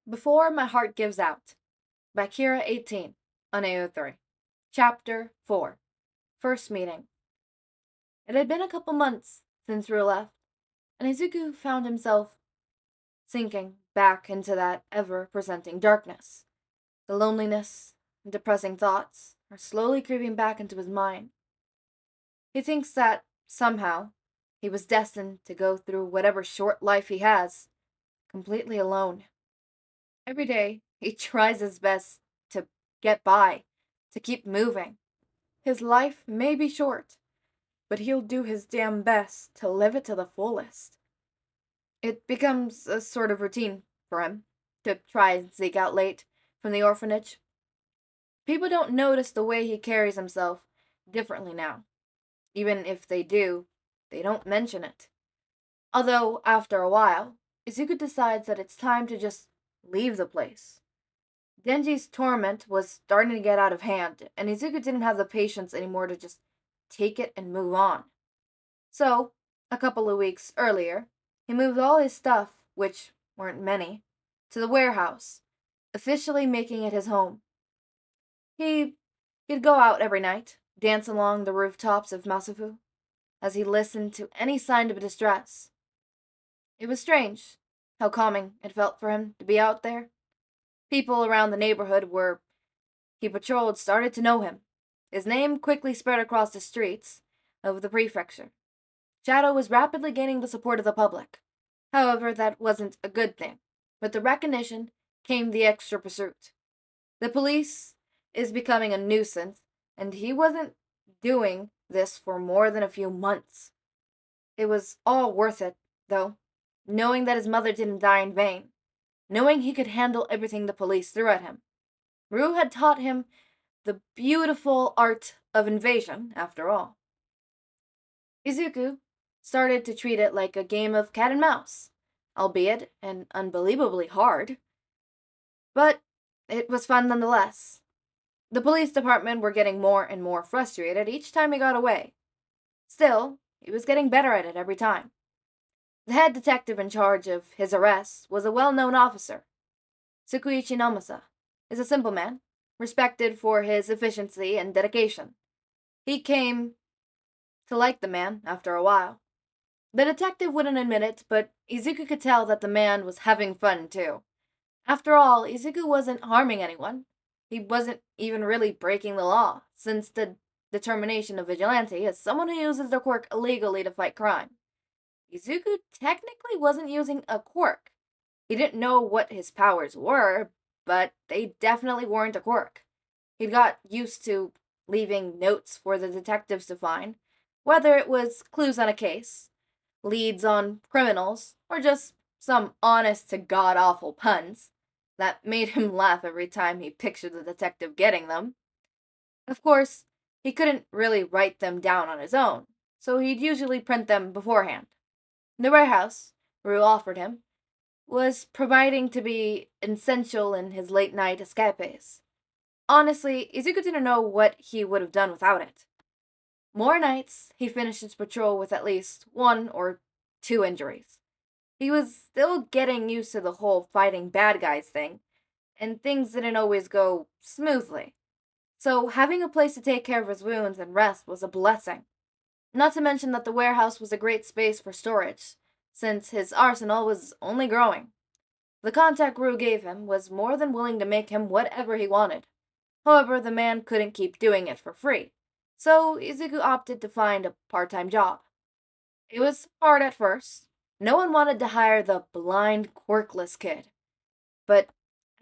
Before My Heart Gives Out by Kira 18 on AO3. Chapter 4 First Meeting. It had been a couple months since Rue left, and Izuku found himself sinking back into that ever-presenting darkness. The loneliness and depressing thoughts are slowly creeping back into his mind. He thinks that, somehow, he was destined to go through whatever short life he has, completely alone. Every day, he tries his best to get by, to keep moving. His life may be short, but he'll do his damn best to live it to the fullest. It becomes a sort of routine for him to try and sneak out late from the orphanage. People don't notice the way he carries himself differently now. Even if they do, they don't mention it. Although, after a while, Izuku decides that it's time to just leave the place. Denji's torment was starting to get out of hand, and Izuku didn't have the patience anymore to just take it and move on. So, a couple of weeks earlier, he moved all his stuff, which weren't many, to the warehouse, officially making it his home. He'd go out every night, dance along the rooftops of Masufu, as he listened to any sign of distress. It was strange how calming it felt for him to be out there. People around the neighborhood where he patrolled started to know him. His name quickly spread across the streets of the prefecture. Shadow was rapidly gaining the support of the public. However, that wasn't a good thing. With the recognition came the extra pursuit. The police is becoming a nuisance, and he wasn't doing this for more than a few months. It was all worth it, though, knowing that his mother didn't die in vain, knowing he could handle everything the police threw at him. Rue had taught him the beautiful art of invasion, after all. Izuku started to treat it like a game of cat and mouse, albeit an unbelievably hard. But it was fun nonetheless. The police department were getting more and more frustrated each time he got away. Still, he was getting better at it every time. The head detective in charge of his arrests was a well-known officer. Tsukauchi Naomasa is a simple man, respected for his efficiency and dedication. He came to like the man after a while. The detective wouldn't admit it, but Izuku could tell that the man was having fun too. After all, Izuku wasn't harming anyone. He wasn't even really breaking the law, since the determination of Vigilante is someone who uses their quirk illegally to fight crime. Izuku technically wasn't using a quirk. He didn't know what his powers were, but they definitely weren't a quirk. He'd got used to leaving notes for the detectives to find, whether it was clues on a case, leads on criminals, or just some honest-to-God awful puns that made him laugh every time he pictured the detective getting them. Of course, he couldn't really write them down on his own, so he'd usually print them beforehand. The warehouse, Rue offered him, was providing to be essential in his late-night escapades. Honestly, Izuku didn't know what he would have done without it. More nights, he finished his patrol with at least 1 or 2 injuries. He was still getting used to the whole fighting bad guys thing, and things didn't always go smoothly. So having a place to take care of his wounds and rest was a blessing. Not to mention that the warehouse was a great space for storage, since his arsenal was only growing. The contact Rue gave him was more than willing to make him whatever he wanted. However, the man couldn't keep doing it for free, so Izuku opted to find a part-time job. It was hard at first. No one wanted to hire the blind, quirkless kid. But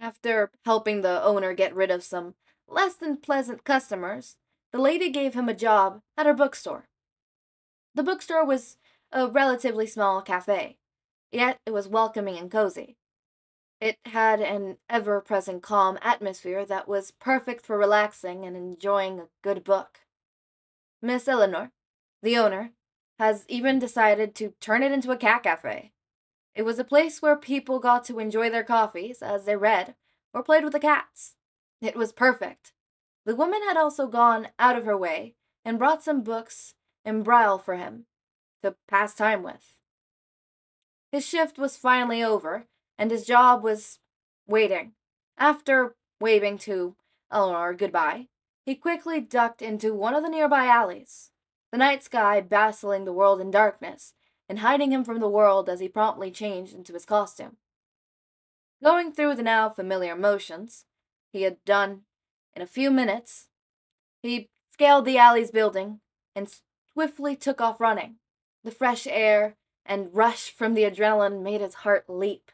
after helping the owner get rid of some less than pleasant customers, the lady gave him a job at her bookstore. The bookstore was a relatively small cafe, yet it was welcoming and cozy. It had an ever-present calm atmosphere that was perfect for relaxing and enjoying a good book. Miss Eleanor, the owner, has even decided to turn it into a cat cafe. It was a place where people got to enjoy their coffees as they read or played with the cats. It was perfect. The woman had also gone out of her way and brought some books in Braille for him to pass time with. His shift was finally over, and his job was waiting. After waving to Eleanor goodbye, he quickly ducked into one of the nearby alleys, the night sky dazzling the world in darkness and hiding him from the world as he promptly changed into his costume. Going through the now familiar motions he had done in a few minutes, he scaled the alley's building and swiftly took off running. The fresh air and rush from the adrenaline made his heart leap.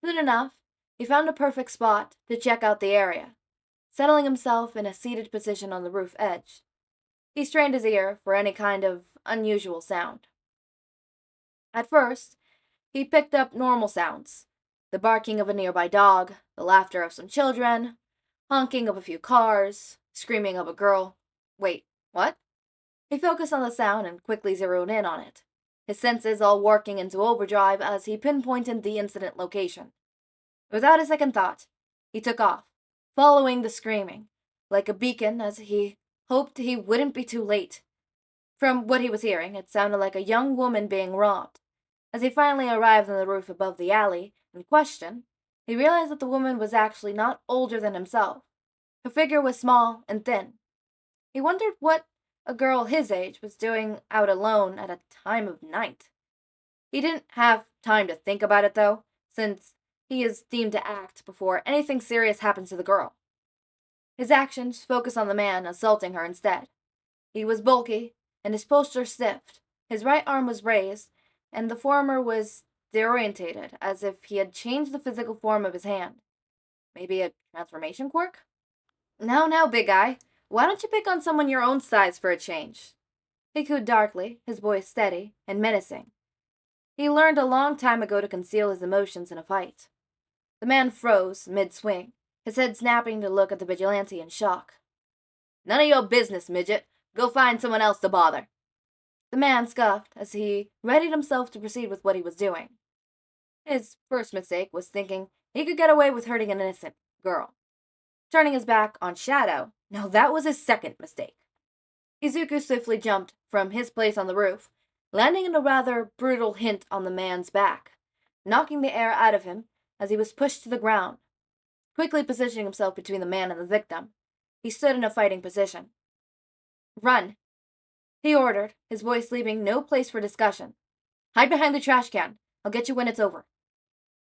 Soon enough, he found a perfect spot to check out the area, settling himself in a seated position on the roof edge. He strained his ear for any kind of unusual sound. At first, he picked up normal sounds: the barking of a nearby dog, the laughter of some children, honking of a few cars, screaming of a girl. Wait, what? He focused on the sound and quickly zeroed in on it, his senses all working into overdrive as he pinpointed the incident location. Without a second thought, he took off, following the screaming, like a beacon as he hoped he wouldn't be too late. From what he was hearing, it sounded like a young woman being robbed. As he finally arrived on the roof above the alley in question, he realized that the woman was actually not older than himself. Her figure was small and thin. He wondered what a girl his age was doing out alone at a time of night. He didn't have time to think about it, though, since he is deemed to act before anything serious happens to the girl. His actions focused on the man assaulting her instead. He was bulky, and his posture stiff. His right arm was raised, and the former was disorientated, as if he had changed the physical form of his hand. Maybe a transformation quirk? Now, big guy, why don't you pick on someone your own size for a change? He cooed darkly, his voice steady and menacing. He learned a long time ago to conceal his emotions in a fight. The man froze mid-swing, his head snapping to look at the vigilante in shock. None of your business, midget. Go find someone else to bother. The man scoffed as he readied himself to proceed with what he was doing. His first mistake was thinking he could get away with hurting an innocent girl. Turning his back on Shadow, now that was his second mistake. Izuku swiftly jumped from his place on the roof, landing in a rather brutal hit on the man's back, knocking the air out of him as he was pushed to the ground. Quickly positioning himself between the man and the victim, he stood in a fighting position. Run, he ordered, his voice leaving no place for discussion. Hide behind the trash can. I'll get you when it's over.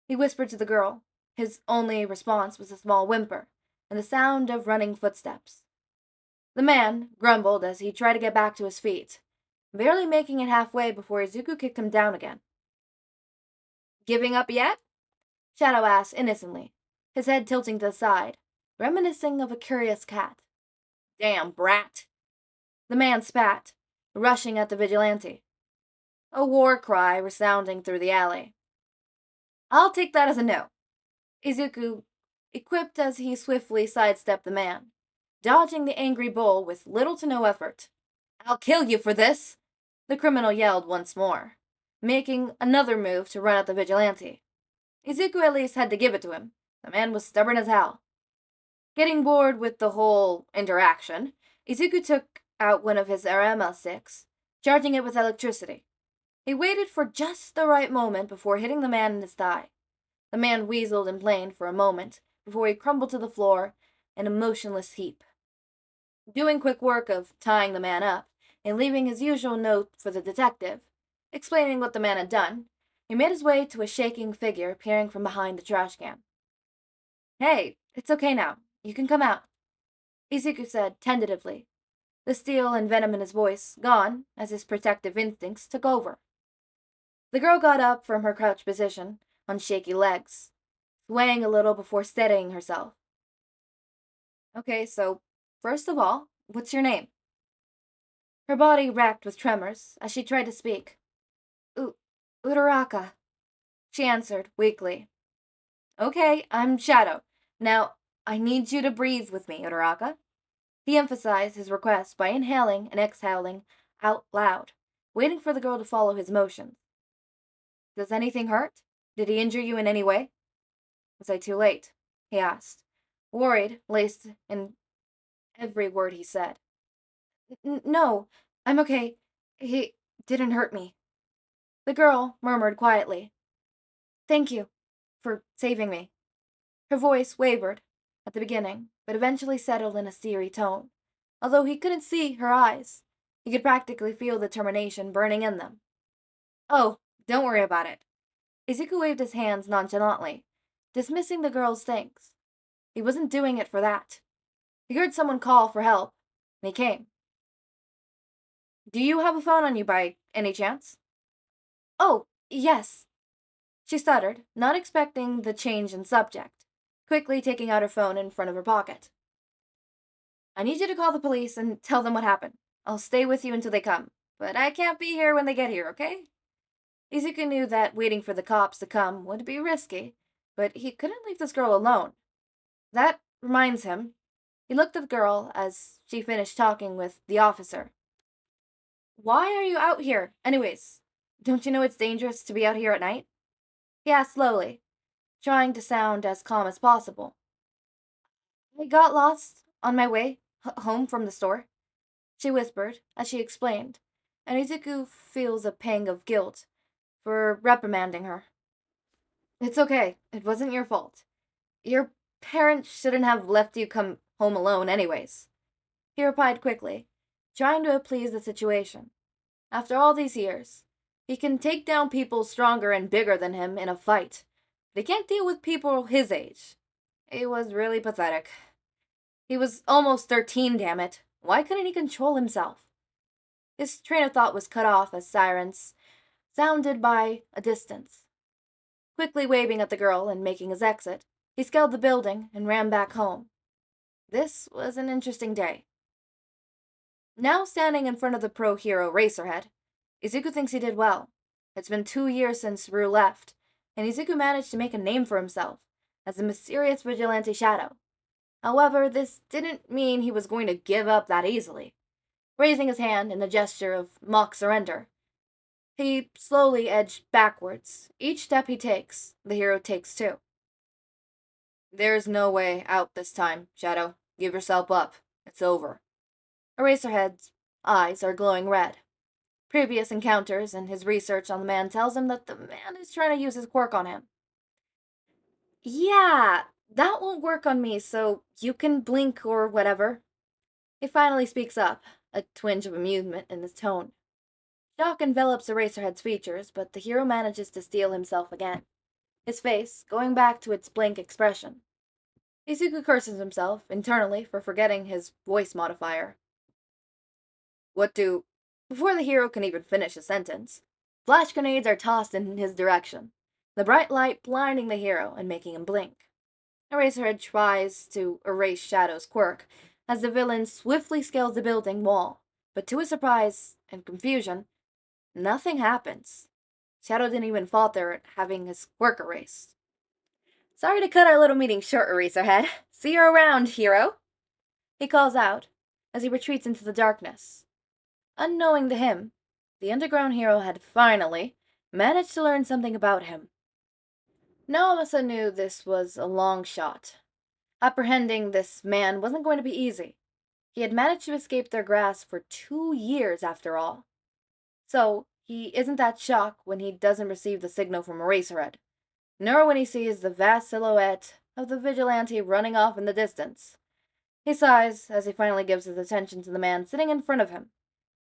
He whispered to the girl. His only response was a small whimper and the sound of running footsteps. The man grumbled as he tried to get back to his feet, barely making it halfway before Izuku kicked him down again. Giving up yet? Shadow asked innocently, his head tilting to the side, reminiscing of a curious cat. Damn brat. The man spat, rushing at the vigilante. A war cry resounding through the alley. I'll take that as a no. Izuku equipped as he swiftly sidestepped the man, dodging the angry bull with little to no effort. I'll kill you for this, the criminal yelled once more, making another move to run at the vigilante. Izuku at least had to give it to him. The man was stubborn as hell. Getting bored with the whole interaction, Izuku took out one of his Arama sticks, charging it with electricity. He waited for just the right moment before hitting the man in his thigh. The man weaseled and planed for a moment before he crumbled to the floor in a motionless heap. Doing quick work of tying the man up and leaving his usual note for the detective, explaining what the man had done, he made his way to a shaking figure peering from behind the trash can. Hey, it's okay now. You can come out, Izuku said tentatively, the steel and venom in his voice gone as his protective instincts took over. The girl got up from her crouched position on shaky legs, swaying a little before steadying herself. Okay, so, first of all, what's your name? Her body racked with tremors as she tried to speak. Uraraka, she answered weakly. Okay, I'm Shadow. Now, I need you to breathe with me, Uraraka. He emphasized his request by inhaling and exhaling out loud, waiting for the girl to follow his motions. Does anything hurt? Did he injure you in any way? Was I too late? He asked, worried laced in every word he said. No, I'm okay. He didn't hurt me. The girl murmured quietly. Thank you for saving me. Her voice wavered at the beginning, but eventually settled in a steely tone. Although he couldn't see her eyes, he could practically feel determination burning in them. Oh, don't worry about it. Izuku waved his hands nonchalantly, dismissing the girl's thanks. He wasn't doing it for that. He heard someone call for help, and he came. Do you have a phone on you by any chance? Oh, yes. She stuttered, not expecting the change in subject, quickly taking out her phone in front of her pocket. I need you to call the police and tell them what happened. I'll stay with you until they come, but I can't be here when they get here, okay? Izuku knew that waiting for the cops to come would be risky, but he couldn't leave this girl alone. That reminds him. He looked at the girl as she finished talking with the officer. Why are you out here, anyways? Don't you know it's dangerous to be out here at night? He asked slowly, trying to sound as calm as possible. I got lost on my way home from the store, she whispered as she explained, and Izuku feels a pang of guilt for reprimanding her. It's okay. It wasn't your fault. Your parents shouldn't have left you come home alone anyways. He replied quickly, trying to appease the situation. After all these years, he can take down people stronger and bigger than him in a fight, but he can't deal with people his age. It was really pathetic. He was almost 13, damn it. Why couldn't he control himself? His train of thought was cut off as sirens sounded by a distance. Quickly waving at the girl and making his exit, he scaled the building and ran back home. This was an interesting day. Now standing in front of the pro hero Eraserhead, Izuku thinks he did well. It's been 2 years since Rue left, and Izuku managed to make a name for himself as a mysterious vigilante shadow. However, this didn't mean he was going to give up that easily. Raising his hand in a gesture of mock surrender, he slowly edged backwards. Each step he takes, the hero takes too. There's no way out this time, Shadow. Give yourself up. It's over. Eraserhead's eyes are glowing red. Previous encounters and his research on the man tells him that the man is trying to use his quirk on him. Yeah, that won't work on me, so you can blink or whatever. He finally speaks up, a twinge of amusement in his tone. Shock envelops Eraserhead's features, but the hero manages to steel himself again, his face going back to its blank expression. Izuku curses himself internally for forgetting his voice modifier. Before the hero can even finish a sentence, flash grenades are tossed in his direction, the bright light blinding the hero and making him blink. Eraserhead tries to erase Shadow's quirk as the villain swiftly scales the building wall, but to his surprise and confusion, nothing happens. Shadow didn't even falter at having his quirk erased. Sorry to cut our little meeting short, Eraserhead. See you around, hero, he calls out as he retreats into the darkness. Unknowing to him, the underground hero had finally managed to learn something about him. Naomasa knew this was a long shot. Apprehending this man wasn't going to be easy. He had managed to escape their grasp for 2 years after all. So, he isn't that shocked when he doesn't receive the signal from Eraserhead, nor when he sees the vast silhouette of the vigilante running off in the distance. He sighs as he finally gives his attention to the man sitting in front of him.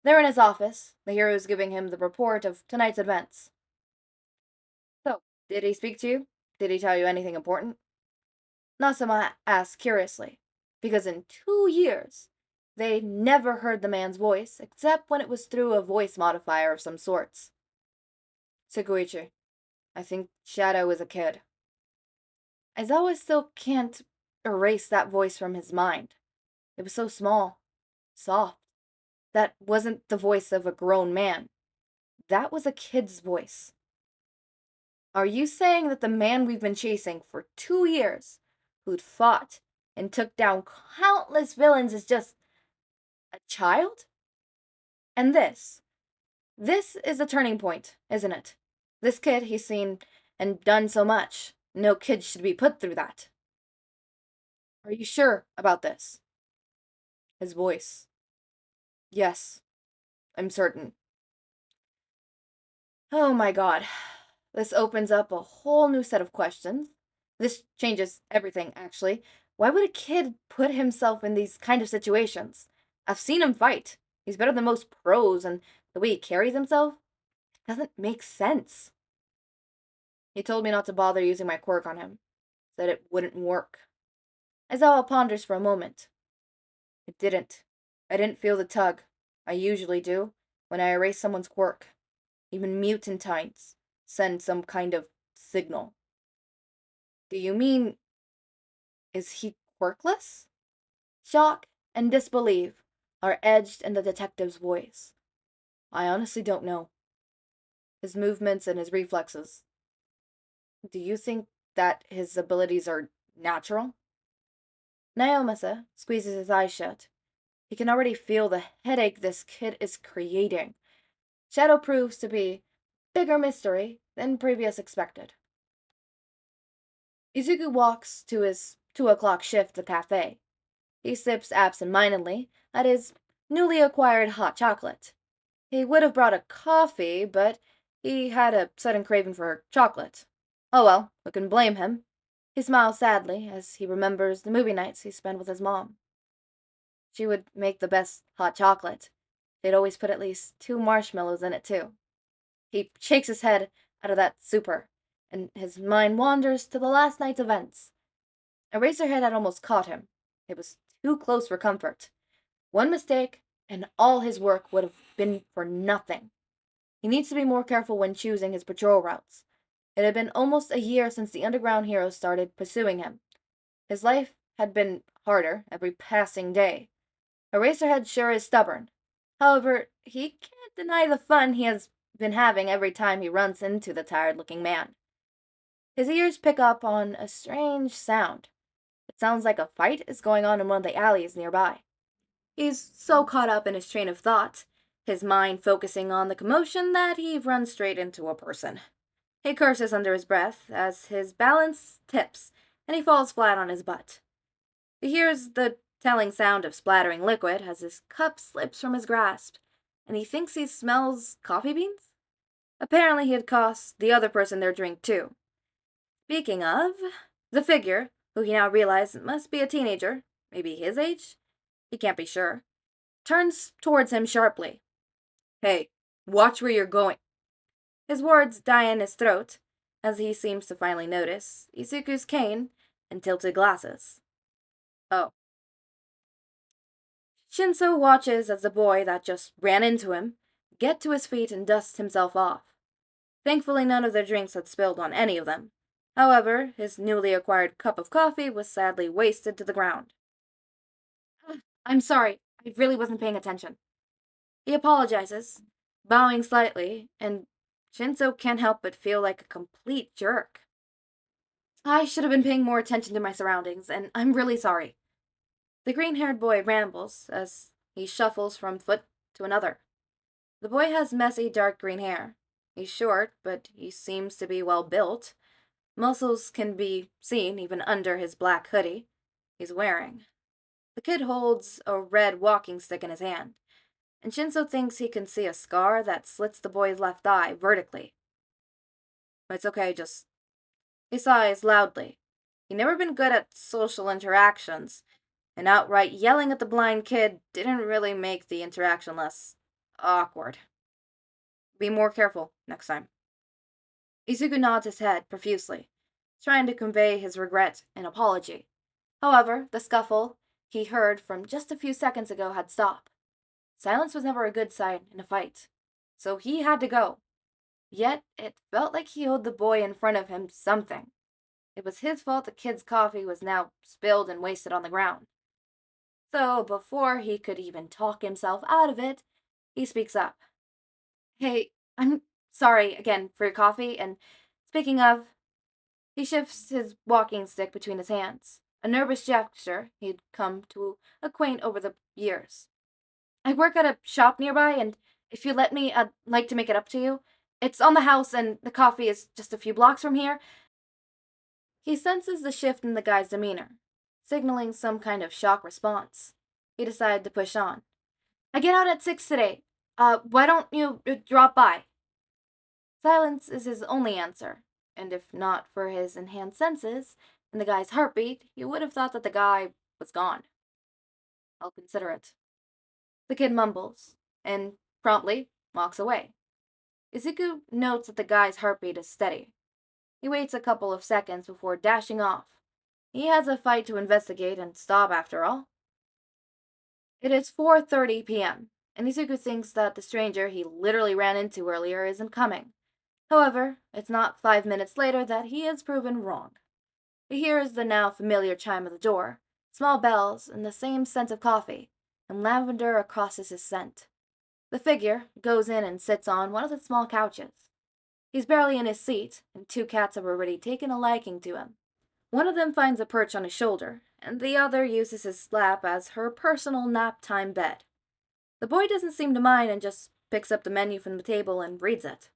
There in his office, the hero is giving him the report of tonight's events. So, did he speak to you? Did he tell you anything important? Nasama asked curiously, because in 2 years, they never heard the man's voice, except when it was through a voice modifier of some sorts. Tsukauchi, I think Shadow is a kid. Aizawa still can't erase that voice from his mind. It was so small, soft. That wasn't the voice of a grown man. That was a kid's voice. Are you saying that the man we've been chasing for 2 years, who'd fought and took down countless villains, is just a child? And this is a turning point, isn't it? This kid, he's seen and done so much. No kid should be put through that. Are you sure about this? His voice. Yes, I'm certain. Oh my god. This opens up a whole new set of questions, This changes everything, actually. Why would a kid put himself in these kind of situations? I've seen him fight. He's better than most pros, and the way he carries himself doesn't make sense. He told me not to bother using my quirk on him, said it wouldn't work. Aizawa ponders for a moment. It didn't. I didn't feel the tug. I usually do, when I erase someone's quirk. Even mutant types send some kind of signal. Do you mean, is he quirkless? Shock and disbelief are edged in the detective's voice. I honestly don't know. His movements and his reflexes. Do you think that his abilities are natural? Naomasa squeezes his eyes shut. He can already feel the headache this kid is creating. Shadow proves to be bigger mystery than previous expected. Izuku walks to his 2 o'clock shift at the cafe. He sips absent-mindedly at his newly acquired hot chocolate. He would have brought a coffee, but he had a sudden craving for chocolate. Oh well, who can blame him? He smiles sadly as he remembers the movie nights he spent with his mom. She would make the best hot chocolate. They'd always put at least 2 marshmallows in it, too. He shakes his head out of that stupor, and his mind wanders to the last night's events. Eraserhead had almost caught him. It was too close for comfort. One mistake, and all his work would have been for nothing. He needs to be more careful when choosing his patrol routes. It had been almost a year since the underground heroes started pursuing him. His life had been harder every passing day. Eraserhead sure is stubborn. However, he can't deny the fun he has been having every time he runs into the tired-looking man. His ears pick up on a strange sound. It sounds like a fight is going on in one of the alleys nearby. He's so caught up in his train of thought, his mind focusing on the commotion, that he runs straight into a person. He curses under his breath as his balance tips and he falls flat on his butt. He hears the telling sound of splattering liquid as his cup slips from his grasp, and he thinks he smells coffee beans? Apparently he had cost the other person their drink too. Speaking of, the figure, who he now realizes must be a teenager, maybe his age? He can't be sure, turns towards him sharply. Hey, watch where you're going. His words die in his throat, as he seems to finally notice Izuku's cane and tilted glasses. Oh. Shinsou watches as the boy that just ran into him get to his feet and dust himself off. Thankfully, none of their drinks had spilled on any of them. However, his newly acquired cup of coffee was sadly wasted to the ground. I'm sorry, I really wasn't paying attention. He apologizes, bowing slightly, and Shinsou can't help but feel like a complete jerk. I should have been paying more attention to my surroundings, and I'm really sorry. The green-haired boy rambles as he shuffles from foot to another. The boy has messy dark green hair. He's short, but he seems to be well built. Muscles can be seen even under his black hoodie he's wearing. The kid holds a red walking stick in his hand, and Shinsou thinks he can see a scar that slits the boy's left eye vertically. It's okay, just... He sighs loudly. He'd never been good at social interactions, and outright yelling at the blind kid didn't really make the interaction less awkward. Be more careful next time. Izuku nods his head profusely, trying to convey his regret and apology. However, the scuffle he heard from just a few seconds ago had stopped. Silence was never a good sign in a fight, so he had to go. Yet, it felt like he owed the boy in front of him something. It was his fault the kid's coffee was now spilled and wasted on the ground. So, before he could even talk himself out of it, he speaks up. Hey, I'm sorry again for your coffee, and speaking of, he shifts his walking stick between his hands, a nervous gesture he'd come to acquaint over the years. I work at a shop nearby, and if you let me, I'd like to make it up to you. It's on the house, and the coffee is just a few blocks from here. He senses the shift in the guy's demeanor, signaling some kind of shock response. He decided to push on. I get out at 6 today. Why don't you drop by? Silence is his only answer, and if not for his enhanced senses and the guy's heartbeat, you would have thought that the guy was gone. I'll consider it. The kid mumbles, and promptly walks away. Izuku notes that the guy's heartbeat is steady. He waits a couple of seconds before dashing off. He has a fight to investigate and stop after all. It is 4:30 p.m., and Izuku thinks that the stranger he literally ran into earlier isn't coming. However, it's not 5 minutes later that he is proven wrong. He hears the now familiar chime of the door, small bells, and the same scent of coffee, and lavender crosses his scent. The figure goes in and sits on one of the small couches. He's barely in his seat, and two cats have already taken a liking to him. One of them finds a perch on his shoulder, and the other uses his lap as her personal nap-time bed. The boy doesn't seem to mind and just picks up the menu from the table and reads it.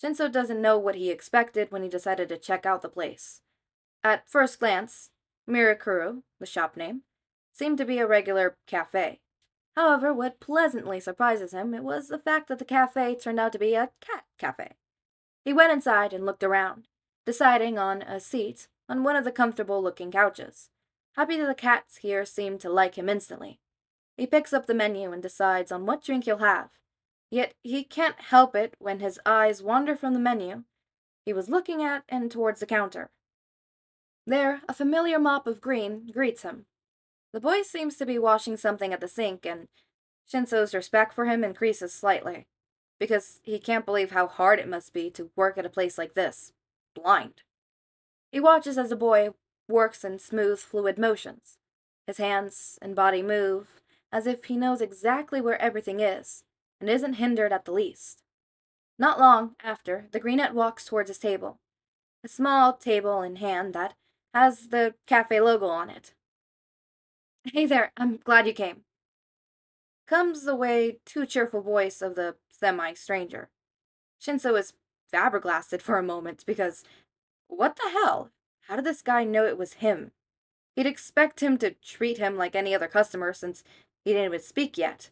Shinsou doesn't know what he expected when he decided to check out the place. At first glance, Mirakuru, the shop name, seemed to be a regular cafe. However, what pleasantly surprises him it was the fact that the cafe turned out to be a cat cafe. He went inside and looked around, deciding on a seat on one of the comfortable-looking couches. Happy that the cats here seemed to like him instantly. He picks up the menu and decides on what drink he'll have. Yet he can't help it when his eyes wander from the menu he was looking at and towards the counter. There, a familiar mop of green greets him. The boy seems to be washing something at the sink, and Shinsou's respect for him increases slightly, because he can't believe how hard it must be to work at a place like this, blind. He watches as the boy works in smooth, fluid motions. His hands and body move as if he knows exactly where everything is, and isn't hindered at the least. Not long after, the greenette walks towards his table, a small table in hand that has the cafe logo on it. "Hey there, I'm glad you came," comes the way too cheerful voice of the semi-stranger. Shinsou is flabbergasted for a moment because, what the hell? How did this guy know it was him? He'd expect him to treat him like any other customer since he didn't even speak yet.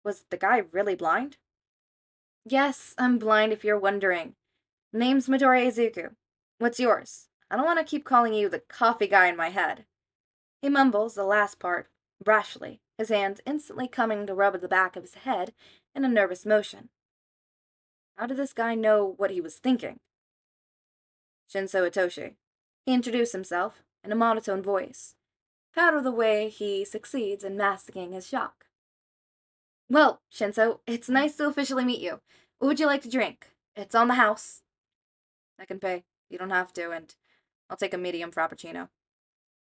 Was the guy really blind? "Yes, I'm blind if you're wondering. Name's Midoriya Izuku. What's yours? I don't want to keep calling you the coffee guy in my head." He mumbles the last part, brashly, his hands instantly coming to rub at the back of his head in a nervous motion. How did this guy know what he was thinking? "Shinsou Hitoshi." He introduced himself in a monotone voice, proud of the way he succeeds in masking his shock. "Well, Shinsou, it's nice to officially meet you. What would you like to drink? It's on the house." "I can pay. You don't have to, and I'll take a medium frappuccino."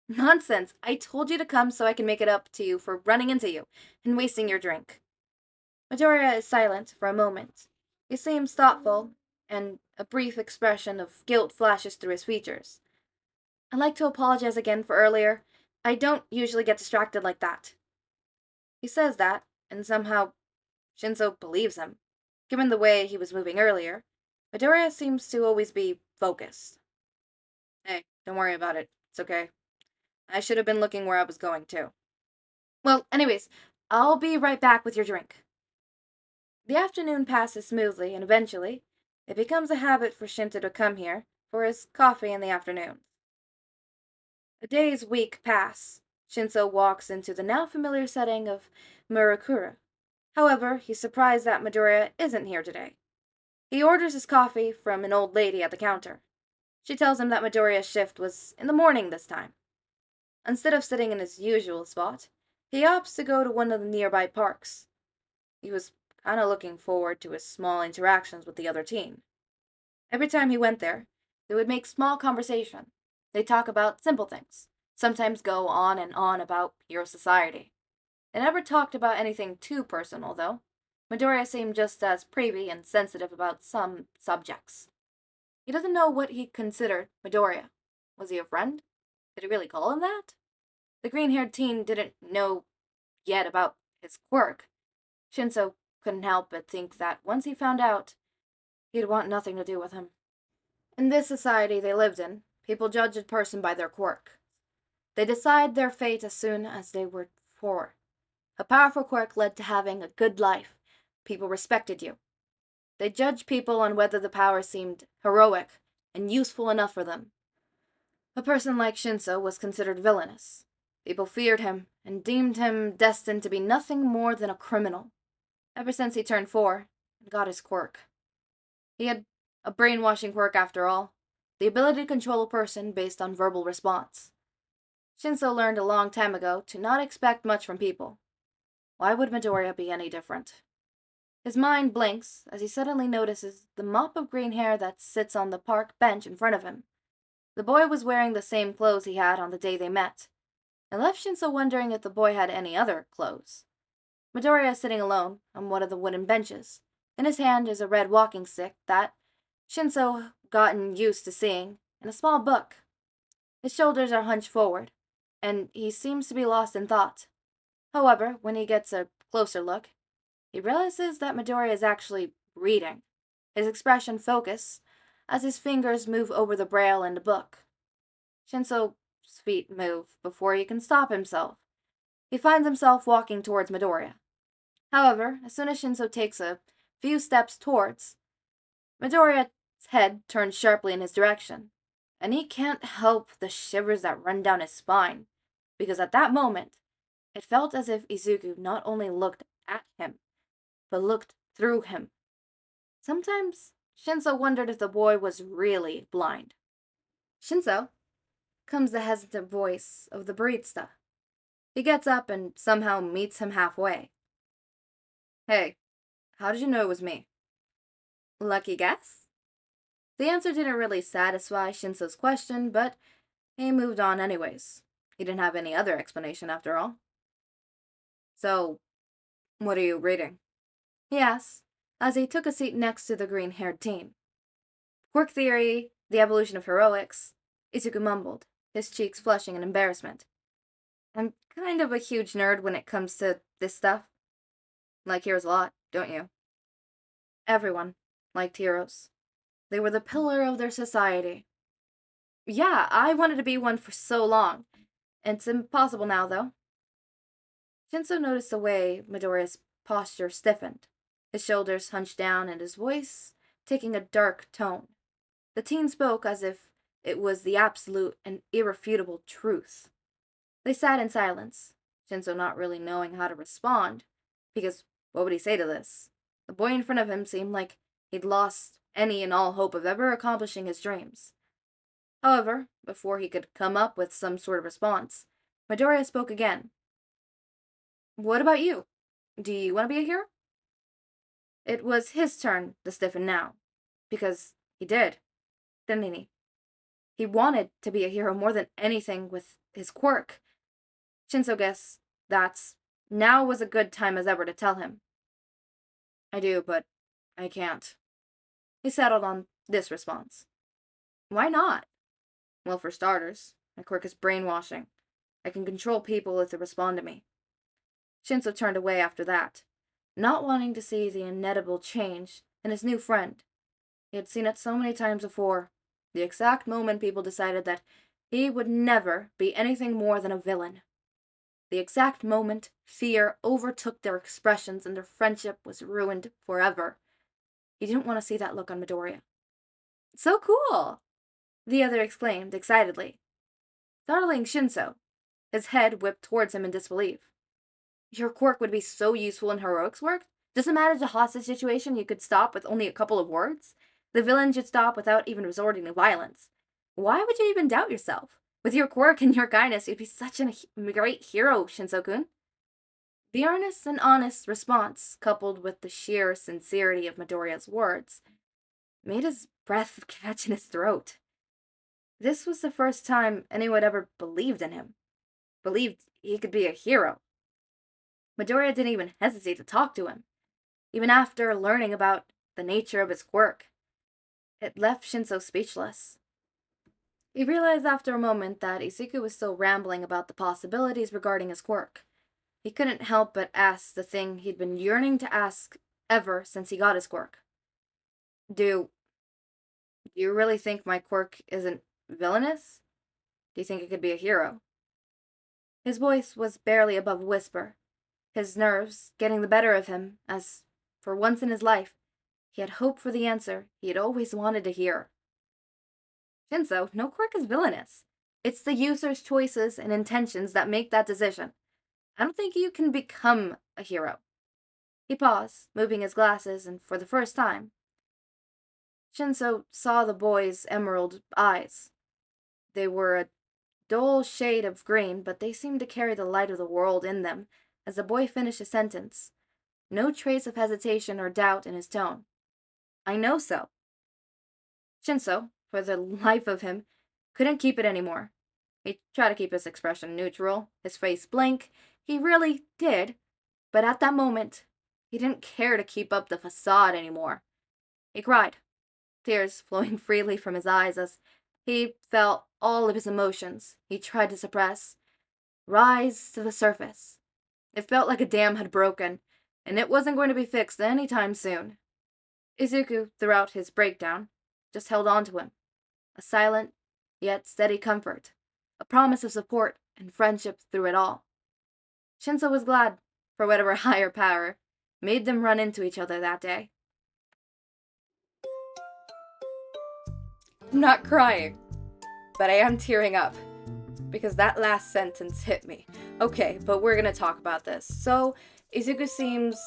"Nonsense! I told you to come so I can make it up to you for running into you and wasting your drink." Midoriya is silent for a moment. He seems thoughtful, and a brief expression of guilt flashes through his features. "I'd like to apologize again for earlier. I don't usually get distracted like that." He says that, and somehow Shinsou believes him. Given the way he was moving earlier, Midoriya seems to always be focused. "Hey, don't worry about it. It's okay. I should have been looking where I was going, too." "Well, anyways, I'll be right back with your drink." The afternoon passes smoothly, and eventually, it becomes a habit for Shinto to come here for his coffee in the afternoons. A day's week pass. Shinsou walks into the now familiar setting of Murakura. However, he's surprised that Midoriya isn't here today. He orders his coffee from an old lady at the counter. She tells him that Midoriya's shift was in the morning this time. Instead of sitting in his usual spot, he opts to go to one of the nearby parks. He was kind of looking forward to his small interactions with the other team. Every time he went there, they would make small conversation. They'd talk about simple things, sometimes go on and on about hero society. They never talked about anything too personal, though. Midoriya seemed just as preavy and sensitive about some subjects. He doesn't know what he considered Midoriya. Was he a friend? Did he really call him that? The green-haired teen didn't know yet about his quirk. Shinsou couldn't help but think that once he found out, he'd want nothing to do with him. In this society they lived in, people judged a person by their quirk. They decide their fate as soon as they were 4. A powerful quirk led to having a good life. People respected you. They judged people on whether the power seemed heroic and useful enough for them. A person like Shinsou was considered villainous. People feared him and deemed him destined to be nothing more than a criminal, ever since he turned 4 and got his quirk. He had a brainwashing quirk after all, the ability to control a person based on verbal response. Shinsou learned a long time ago to not expect much from people. Why would Midoriya be any different? His mind blinks as he suddenly notices the mop of green hair that sits on the park bench in front of him. The boy was wearing the same clothes he had on the day they met. It left Shinsou wondering if the boy had any other clothes. Midoriya is sitting alone on one of the wooden benches. In his hand is a red walking stick that Shinsou gotten used to seeing, and a small book. His shoulders are hunched forward, and he seems to be lost in thought. However, when he gets a closer look, he realizes that Midoriya is actually reading. His expression focuses as his fingers move over the braille in the book. Shinsou's feet move before he can stop himself. He finds himself walking towards Midoriya. However, as soon as Shinsou takes a few steps towards, Midoriya's head turns sharply in his direction, and he can't help the shivers that run down his spine, because at that moment, it felt as if Izuku not only looked at him, but looked through him. Sometimes, Shinsou wondered if the boy was really blind. "Shinsou," comes the hesitant voice of the barista. He gets up and somehow meets him halfway. "Hey, how did you know it was me?" "Lucky guess?" The answer didn't really satisfy Shinsou's question, but he moved on anyways. He didn't have any other explanation after all. "So, what are you reading?" he asked, as he took a seat next to the green-haired teen. "Quirk theory, the evolution of heroics," Izuku mumbled, his cheeks flushing in embarrassment. "I'm kind of a huge nerd when it comes to this stuff. Like heroes a lot, don't you?" Everyone liked heroes. They were the pillar of their society. "Yeah, I wanted to be one for so long. It's impossible now, though." Shinsou noticed the way Midoriya's posture stiffened, his shoulders hunched down and his voice taking a dark tone. The teen spoke as if it was the absolute and irrefutable truth. They sat in silence, Shinsou not really knowing how to respond, because what would he say to this? The boy in front of him seemed like he'd lost any and all hope of ever accomplishing his dreams. However, before he could come up with some sort of response, Midoriya spoke again. "What about you? Do you want to be a hero?" It was his turn to stiffen now, because he did, didn't he? He wanted to be a hero more than anything with his quirk. Shinsou guessed that now was a good time as ever to tell him. "I do, but I can't." He settled on this response. "Why not?" "Well, for starters, my quirk is brainwashing. I can control people if they respond to me." Shinsou turned away after that, not wanting to see the inevitable change in his new friend. He had seen it so many times before, the exact moment people decided that he would never be anything more than a villain. The exact moment fear overtook their expressions and their friendship was ruined forever. He didn't want to see that look on Midoriya. "So cool!" the other exclaimed excitedly, startling Shinsou. His head whipped towards him in disbelief. "Your quirk would be so useful in heroics work? Just imagine a hostage situation you could stop with only a couple of words. The villain should stop without even resorting to violence. Why would you even doubt yourself? With your quirk and your kindness, you'd be such a great hero, Shinsou-kun." The earnest and honest response, coupled with the sheer sincerity of Midoriya's words, made his breath catch in his throat. This was the first time anyone ever believed in him. Believed he could be a hero. Midoriya didn't even hesitate to talk to him, even after learning about the nature of his quirk. It left Shinsou speechless. He realized after a moment that Izuku was still rambling about the possibilities regarding his quirk. He couldn't help but ask the thing he'd been yearning to ask ever since he got his quirk. Do you really think my quirk isn't villainous? Do you think it could be a hero?" His voice was barely above a whisper, his nerves getting the better of him as, for once in his life, He had hoped for the answer he had always wanted to hear. Shinsou, no quirk is villainous. It's the user's choices and intentions that make that decision. I don't think you can become a hero. He paused, moving his glasses, and for the first time, Shinsou saw the boy's emerald eyes. They were a dull shade of green, but they seemed to carry the light of the world in them as the boy finished his sentence. No trace of hesitation or doubt in his tone. I know so. Shinsou, for the life of him, couldn't keep it anymore. He tried to keep his expression neutral, his face blank. He really did. But at that moment, he didn't care to keep up the facade anymore. He cried, tears flowing freely from his eyes as he felt all of his emotions he tried to suppress rise to the surface. It felt like a dam had broken, and it wasn't going to be fixed any time soon. Izuku, throughout his breakdown, just held on to him. A silent, yet steady comfort. A promise of support and friendship through it all. Shinsou was glad for whatever higher power made them run into each other that day. I'm not crying, but I am tearing up, because that last sentence hit me. Okay, but we're gonna talk about this. So, Izuku seems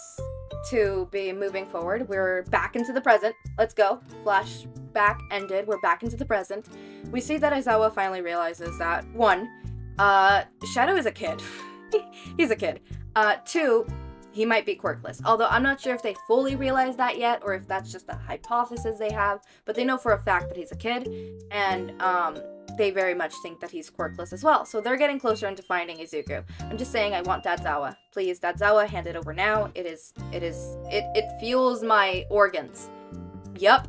to be moving forward. We're back into the present. Let's go. Flashback ended. We're back into the present. We see that Aizawa finally realizes that, 1, Shadow is a kid. He's a kid. 2, he might be quirkless. Although I'm not sure if they fully realize that yet, or if that's just a hypothesis they have, but they know for a fact that he's a kid, and they very much think that he's quirkless as well. So they're getting closer into finding Izuku. I'm just saying I want Dadzawa. Please, Dadzawa, hand it over now. It fuels my organs. Yup,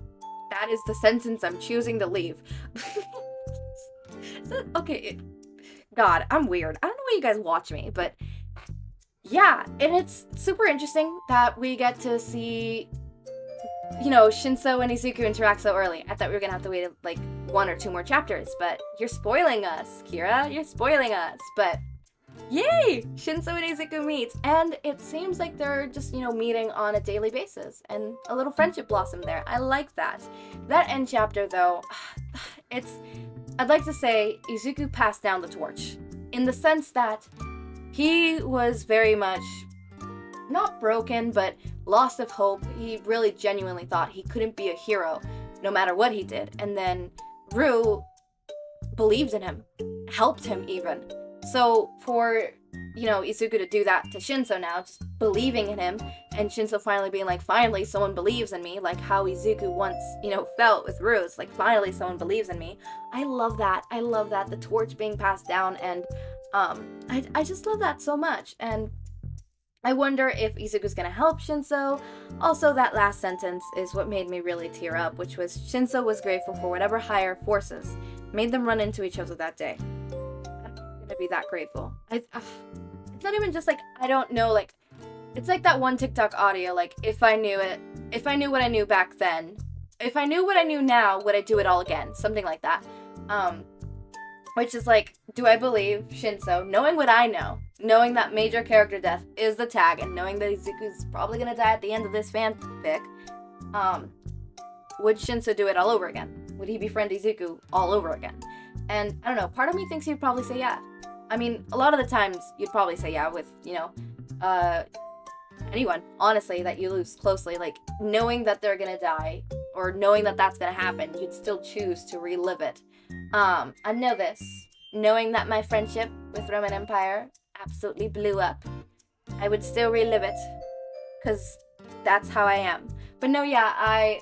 that is the sentence I'm choosing to leave. So, okay, God, I'm weird. I don't know why you guys watch me, but yeah, and it's super interesting that we get to see, Shinsou and Izuku interact so early. I thought we were gonna have to wait like 1 or 2 more chapters, but you're spoiling us, Kira. You're spoiling us. But yay! Shinsou and Izuku meet, and it seems like they're just, meeting on a daily basis, and a little friendship blossom there. I like that. That end chapter, though, I'd like to say Izuku passed down the torch, in the sense that he was very much not broken, but lost of hope. He really genuinely thought he couldn't be a hero no matter what he did. And then Rue believed in him, helped him even. So for, Izuku to do that to Shinsou now, just believing in him, and Shinsou finally being like, finally someone believes in me, like how Izuku once, felt with Rue. It's like, finally someone believes in me. I love that. I love that. The torch being passed down, and I just love that so much. And I wonder if Izuku's gonna help Shinsou. Also, that last sentence is what made me really tear up, which was, Shinsou was grateful for whatever higher forces made them run into each other that day. I'm gonna be that grateful. It's not even just like, I don't know, like, it's like that one TikTok audio, like, if I knew what I knew back then, if I knew what I knew now, would I do it all again? Something like that. Which is like, do I believe Shinsou, knowing what I know, knowing that major character death is the tag, and knowing that Izuku's probably gonna die at the end of this fanfic, would Shinsou do it all over again? Would he befriend Izuku all over again? And I don't know, part of me thinks he'd probably say yeah. I mean, a lot of the times you'd probably say yeah with, anyone, honestly, that you lose closely, like, knowing that they're gonna die, or knowing that that's gonna happen, you'd still choose to relive it. I know this. Knowing that my friendship with Roman Empire absolutely blew up, I would still relive it, because that's how I am. But no, yeah,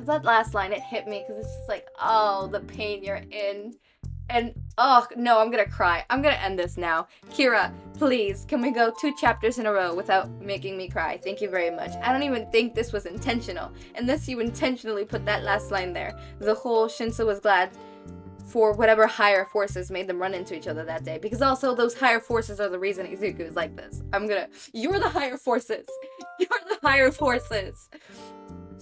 that last line, it hit me, because it's just like, oh, the pain you're in. And, oh, no, I'm gonna cry. I'm gonna end this now. Kira, please, can we go 2 chapters in a row without making me cry? Thank you very much. I don't even think this was intentional, unless you intentionally put that last line there. The whole Shinsou was glad for whatever higher forces made them run into each other that day. Because also, those higher forces are the reason Izuku is like this. You're the higher forces. You're the higher forces.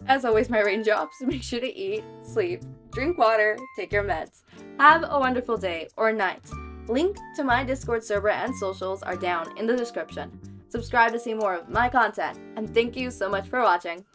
As always, my raindrops, make sure to eat, sleep, drink water, take your meds. Have a wonderful day or night. Link to my Discord server and socials are down in the description. Subscribe to see more of my content, and thank you so much for watching.